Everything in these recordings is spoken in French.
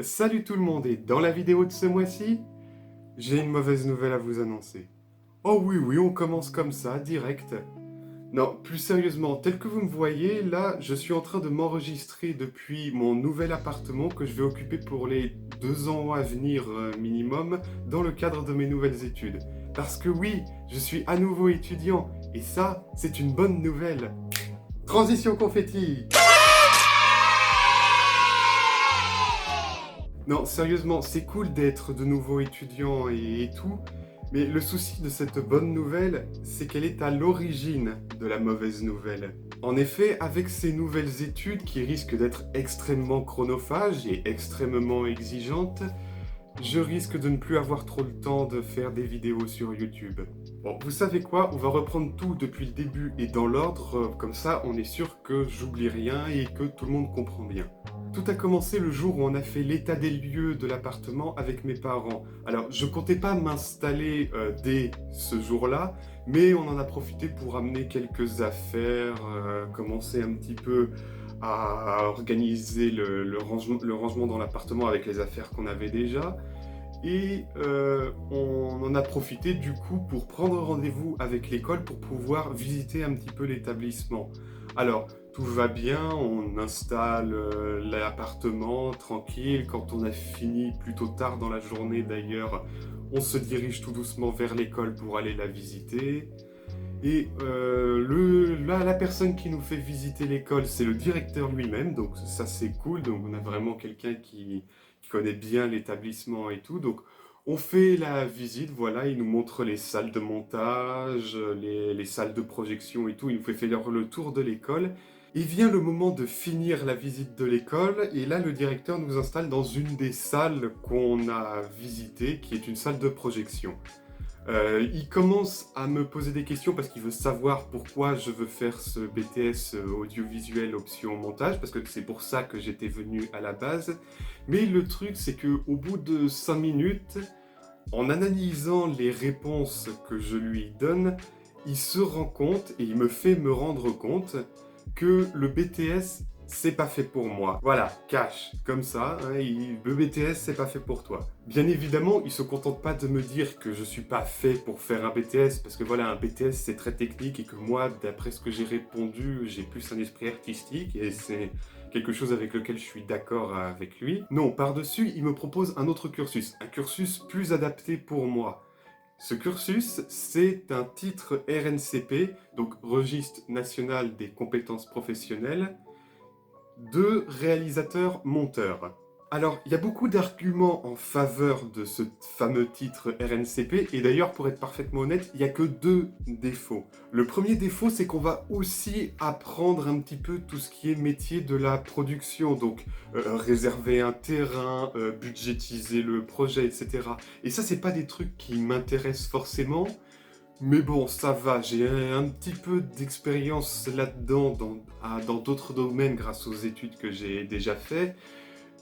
Salut tout le monde et dans la vidéo de ce mois-ci, j'ai une mauvaise nouvelle à vous annoncer. Oh oui, oui, on commence comme ça, direct. Non, plus sérieusement, tel que vous me voyez, là, je suis en train de m'enregistrer depuis mon nouvel appartement que je vais occuper pour les 2 ans à venir minimum dans le cadre de mes nouvelles études. Parce que oui, je suis à nouveau étudiant et ça, c'est une bonne nouvelle. Transition confetti! Non, sérieusement, c'est cool d'être de nouveau étudiant et tout, mais le souci de cette bonne nouvelle, c'est qu'elle est à l'origine de la mauvaise nouvelle. En effet, avec ces nouvelles études qui risquent d'être extrêmement chronophages et extrêmement exigeantes, je risque de ne plus avoir trop le temps de faire des vidéos sur YouTube. Bon, vous savez quoi? On va reprendre tout depuis le début et dans l'ordre, comme ça on est sûr que j'oublie rien et que tout le monde comprend bien. Tout a commencé le jour où on a fait l'état des lieux de l'appartement avec mes parents. Alors, je comptais pas m'installer dès ce jour-là, mais on en a profité pour amener quelques affaires, commencer un petit peu à organiser le rangement dans l'appartement avec les affaires qu'on avait déjà. Et on en a profité du coup pour prendre rendez-vous avec l'école pour pouvoir visiter un petit peu l'établissement. Alors, tout va bien, on installe l'appartement tranquille. Quand on a fini plutôt tard dans la journée d'ailleurs, on se dirige tout doucement vers l'école pour aller la visiter. Et la personne qui nous fait visiter l'école, c'est le directeur lui-même, donc ça c'est cool, donc on a vraiment quelqu'un qui connaît bien l'établissement et tout. Donc on fait la visite, voilà, il nous montre les salles de montage, les salles de projection et tout, il nous fait faire le tour de l'école. Et vient le moment de finir la visite de l'école, et là le directeur nous installe dans une des salles qu'on a visitées, qui est une salle de projection. Il commence à me poser des questions parce qu'il veut savoir pourquoi je veux faire ce BTS audiovisuel option montage, parce que c'est pour ça que j'étais venu à la base. Mais le truc, c'est que au bout de 5 minutes, en analysant les réponses que je lui donne, il se rend compte et il me fait me rendre compte que le BTS, c'est pas fait pour moi. Voilà, cash, comme ça, hein, le BTS, c'est pas fait pour toi. Bien évidemment, il se contente pas de me dire que je suis pas fait pour faire un BTS, parce que voilà, un BTS, c'est très technique et que moi, d'après ce que j'ai répondu, j'ai plus un esprit artistique et c'est quelque chose avec lequel je suis d'accord avec lui. Non, par-dessus, il me propose un autre cursus, un cursus plus adapté pour moi. Ce cursus, c'est un titre RNCP, donc Registre national des compétences professionnelles, de réalisateur-monteur. Alors, il y a beaucoup d'arguments en faveur de ce fameux titre RNCP, et d'ailleurs, pour être parfaitement honnête, il n'y a que 2 défauts. Le premier défaut, c'est qu'on va aussi apprendre un petit peu tout ce qui est métier de la production, donc réserver un terrain, budgétiser le projet, etc. Et ça, c'est pas des trucs qui m'intéressent forcément, mais bon, ça va, j'ai un petit peu d'expérience là-dedans dans d'autres domaines grâce aux études que j'ai déjà fait.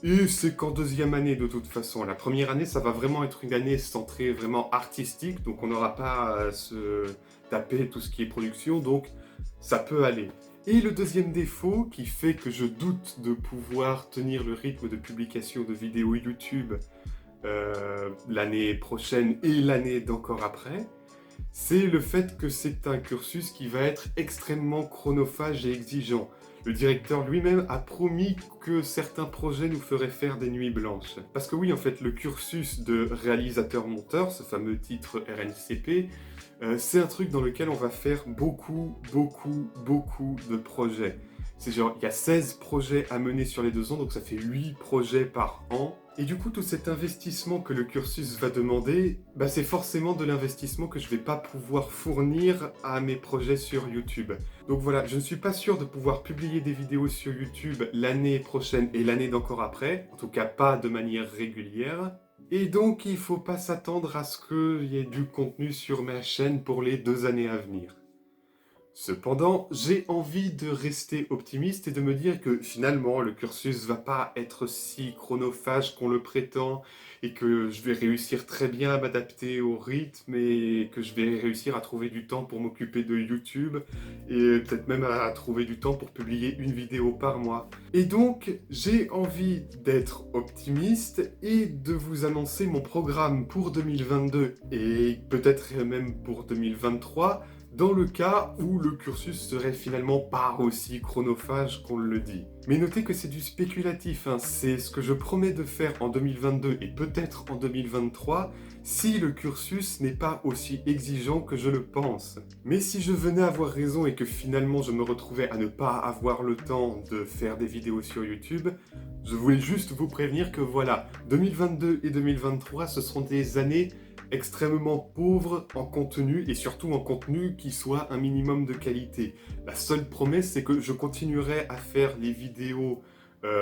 Et c'est qu'en deuxième année de toute façon. La première année, ça va vraiment être une année centrée vraiment artistique, donc on n'aura pas à se taper tout ce qui est production, donc ça peut aller. Et le deuxième défaut qui fait que je doute de pouvoir tenir le rythme de publication de vidéos YouTube l'année prochaine et l'année d'encore après, c'est le fait que c'est un cursus qui va être extrêmement chronophage et exigeant. Le directeur lui-même a promis que certains projets nous feraient faire des nuits blanches. Parce que oui, en fait, le cursus de réalisateur-monteur, ce fameux titre RNCP, c'est un truc dans lequel on va faire beaucoup, beaucoup, beaucoup de projets. C'est genre, il y a 16 projets à mener sur les 2 ans, donc ça fait 8 projets par an. Et du coup, tout cet investissement que le cursus va demander, bah, c'est forcément de l'investissement que je vais pas pouvoir fournir à mes projets sur YouTube. Donc voilà, je ne suis pas sûr de pouvoir publier des vidéos sur YouTube l'année prochaine et l'année d'encore après, en tout cas pas de manière régulière. Et donc, il faut pas s'attendre à ce qu'il y ait du contenu sur ma chaîne pour les 2 années à venir. Cependant, j'ai envie de rester optimiste et de me dire que finalement, le cursus va pas être si chronophage qu'on le prétend et que je vais réussir très bien à m'adapter au rythme et que je vais réussir à trouver du temps pour m'occuper de YouTube et peut-être même à trouver du temps pour publier une vidéo par mois. Et donc, j'ai envie d'être optimiste et de vous annoncer mon programme pour 2022 et peut-être même pour 2023 dans le cas où le cursus serait finalement pas aussi chronophage qu'on le dit. Mais notez que c'est du spéculatif, hein. C'est ce que je promets de faire en 2022 et peut-être en 2023 si le cursus n'est pas aussi exigeant que je le pense. Mais si je venais avoir raison et que finalement je me retrouvais à ne pas avoir le temps de faire des vidéos sur YouTube, je voulais juste vous prévenir que voilà, 2022 et 2023, ce seront des années extrêmement pauvres en contenu et surtout en contenu qui soit un minimum de qualité. La seule promesse, c'est que je continuerai à faire les vidéos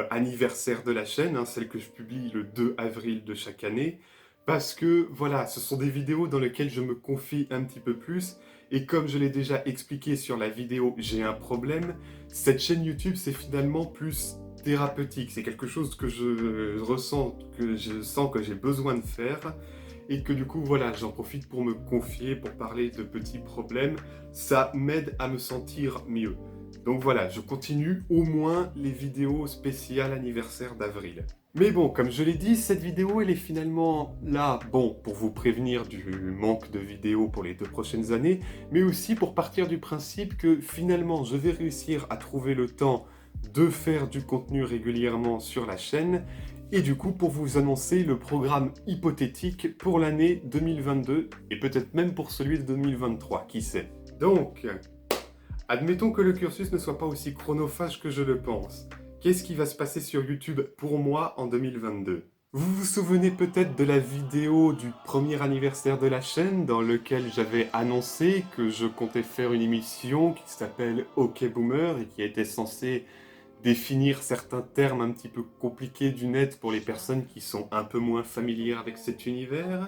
anniversaires de la chaîne, hein, celles que je publie le 2 avril de chaque année, parce que voilà, ce sont des vidéos dans lesquelles je me confie un petit peu plus et comme je l'ai déjà expliqué sur la vidéo J'ai un problème, cette chaîne YouTube c'est finalement plus thérapeutique, c'est quelque chose que je ressens, que je sens que j'ai besoin de faire et que du coup voilà, j'en profite pour me confier, pour parler de petits problèmes, ça m'aide à me sentir mieux. Donc voilà, je continue au moins les vidéos spéciales anniversaire d'avril. Mais bon, comme je l'ai dit, cette vidéo elle est finalement là, bon, pour vous prévenir du manque de vidéos pour les 2 prochaines années, mais aussi pour partir du principe que finalement je vais réussir à trouver le temps de faire du contenu régulièrement sur la chaîne et du coup pour vous annoncer le programme hypothétique pour l'année 2022 et peut-être même pour celui de 2023, qui sait. Donc, admettons que le cursus ne soit pas aussi chronophage que je le pense. Qu'est-ce qui va se passer sur YouTube pour moi en 2022 ? Vous vous souvenez peut-être de la vidéo du premier anniversaire de la chaîne dans lequel j'avais annoncé que je comptais faire une émission qui s'appelle OK Boomer et qui était censée définir certains termes un petit peu compliqués du net pour les personnes qui sont un peu moins familières avec cet univers.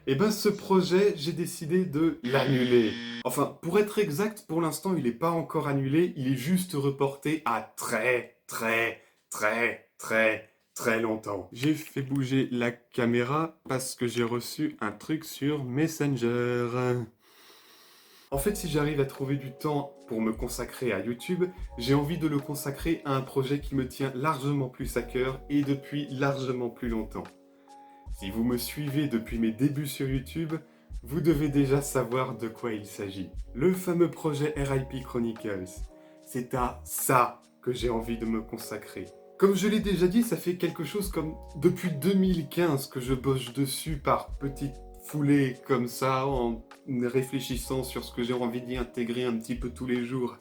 Et ben ce projet, j'ai décidé de l'annuler. Enfin, pour être exact, pour l'instant, il n'est pas encore annulé, il est juste reporté à très longtemps. J'ai fait bouger la caméra parce que j'ai reçu un truc sur Messenger. En fait, si j'arrive à trouver du temps pour me consacrer à YouTube, j'ai envie de le consacrer à un projet qui me tient largement plus à cœur et depuis largement plus longtemps. Si vous me suivez depuis mes débuts sur YouTube, vous devez déjà savoir de quoi il s'agit. Le fameux projet RIP Chronicles. C'est à ça que j'ai envie de me consacrer. Comme je l'ai déjà dit, ça fait quelque chose comme depuis 2015 que je bosse dessus par petites foulées comme ça, en réfléchissant sur ce que j'ai envie d'y intégrer un petit peu tous les jours.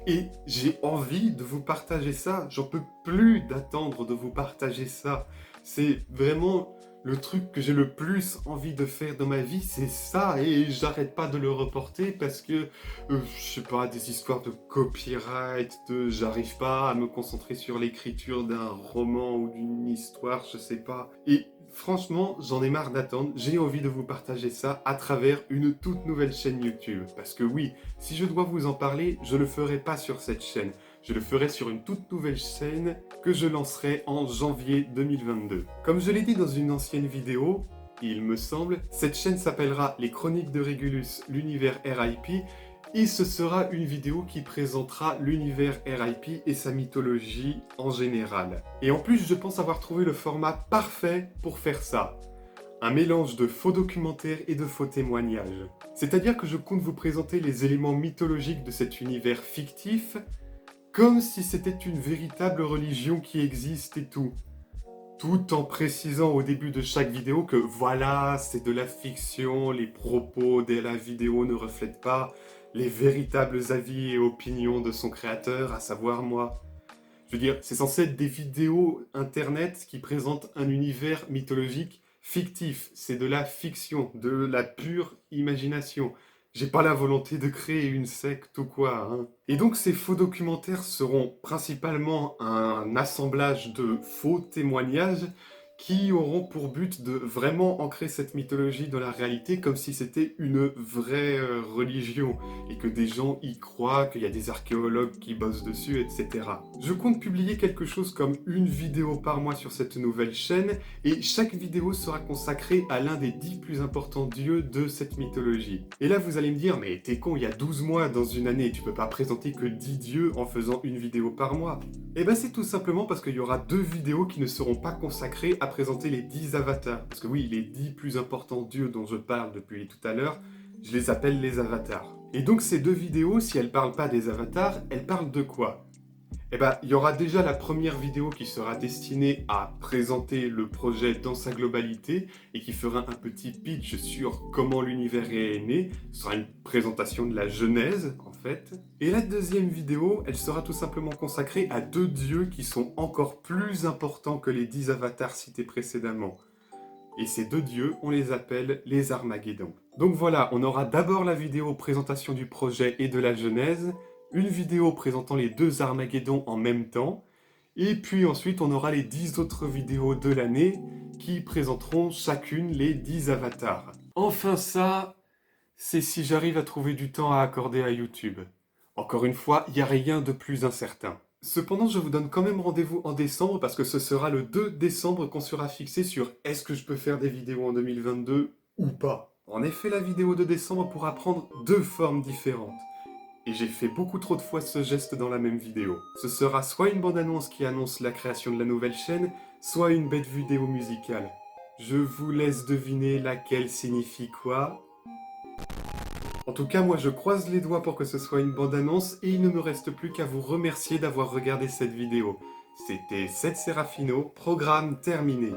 Et j'ai envie de vous partager ça. J'en peux plus d'attendre de vous partager ça. C'est vraiment le truc que j'ai le plus envie de faire dans ma vie, c'est ça. Et j'arrête pas de le reporter parce que, je sais pas, des histoires de copyright, j'arrive pas à me concentrer sur l'écriture d'un roman ou d'une histoire, je sais pas. Et franchement, j'en ai marre d'attendre. J'ai envie de vous partager ça à travers une toute nouvelle chaîne YouTube. Parce que oui, si je dois vous en parler, je le ferai pas sur cette chaîne. Je le ferai sur une toute nouvelle chaîne que je lancerai en janvier 2022. Comme je l'ai dit dans une ancienne vidéo, il me semble, cette chaîne s'appellera Les Chroniques de Régulus, l'univers RIP, et ce sera une vidéo qui présentera l'univers RIP et sa mythologie en général. Et en plus, je pense avoir trouvé le format parfait pour faire ça. Un mélange de faux documentaires et de faux témoignages. C'est-à-dire que je compte vous présenter les éléments mythologiques de cet univers fictif, comme si c'était une véritable religion qui existe et tout. Tout en précisant au début de chaque vidéo que voilà, c'est de la fiction, les propos de la vidéo ne reflètent pas les véritables avis et opinions de son créateur, à savoir moi. Je veux dire, c'est censé être des vidéos internet qui présentent un univers mythologique fictif. C'est de la fiction, de la pure imagination. J'ai pas la volonté de créer une secte ou quoi, hein. Et donc ces faux documentaires seront principalement un assemblage de faux témoignages qui auront pour but de vraiment ancrer cette mythologie dans la réalité comme si c'était une vraie religion et que des gens y croient, qu'il y a des archéologues qui bossent dessus, etc. Je compte publier quelque chose comme une vidéo par mois sur cette nouvelle chaîne et chaque vidéo sera consacrée à l'un des 10 plus importants dieux de cette mythologie. Et là vous allez me dire, mais t'es con, il y a 12 mois dans une année, tu peux pas présenter que 10 dieux en faisant une vidéo par mois. Et ben c'est tout simplement parce qu'il y aura 2 vidéos qui ne seront pas consacrées à présenter les 10 avatars. Parce que oui, les 10 plus importants dieux dont je parle depuis tout à l'heure, je les appelle les avatars. Et donc ces 2 vidéos, si elles parlent pas des avatars, elles parlent de quoi? Eh ben, il y aura déjà la première vidéo qui sera destinée à présenter le projet dans sa globalité et qui fera un petit pitch sur comment l'univers est né. Ce sera une présentation de la genèse, en fait. Et la deuxième vidéo, elle sera tout simplement consacrée à 2 dieux qui sont encore plus importants que les 10 avatars cités précédemment. Et ces 2 dieux, on les appelle les Armageddons. Donc voilà, on aura d'abord la vidéo présentation du projet et de la genèse, une vidéo présentant les 2 Armageddons en même temps, et puis ensuite on aura les 10 autres vidéos de l'année qui présenteront chacune les 10 avatars. Enfin ça, c'est si j'arrive à trouver du temps à accorder à YouTube. Encore une fois, il n'y a rien de plus incertain. Cependant, je vous donne quand même rendez-vous en décembre parce que ce sera le 2 décembre qu'on sera fixé sur est-ce que je peux faire des vidéos en 2022 ou pas. En effet, la vidéo de décembre pourra prendre 2 formes différentes. Et j'ai fait beaucoup trop de fois ce geste dans la même vidéo. Ce sera soit une bande-annonce qui annonce la création de la nouvelle chaîne, soit une bête vidéo musicale. Je vous laisse deviner laquelle signifie quoi. En tout cas, moi je croise les doigts pour que ce soit une bande-annonce et il ne me reste plus qu'à vous remercier d'avoir regardé cette vidéo. C'était Seth Serafino, programme terminé.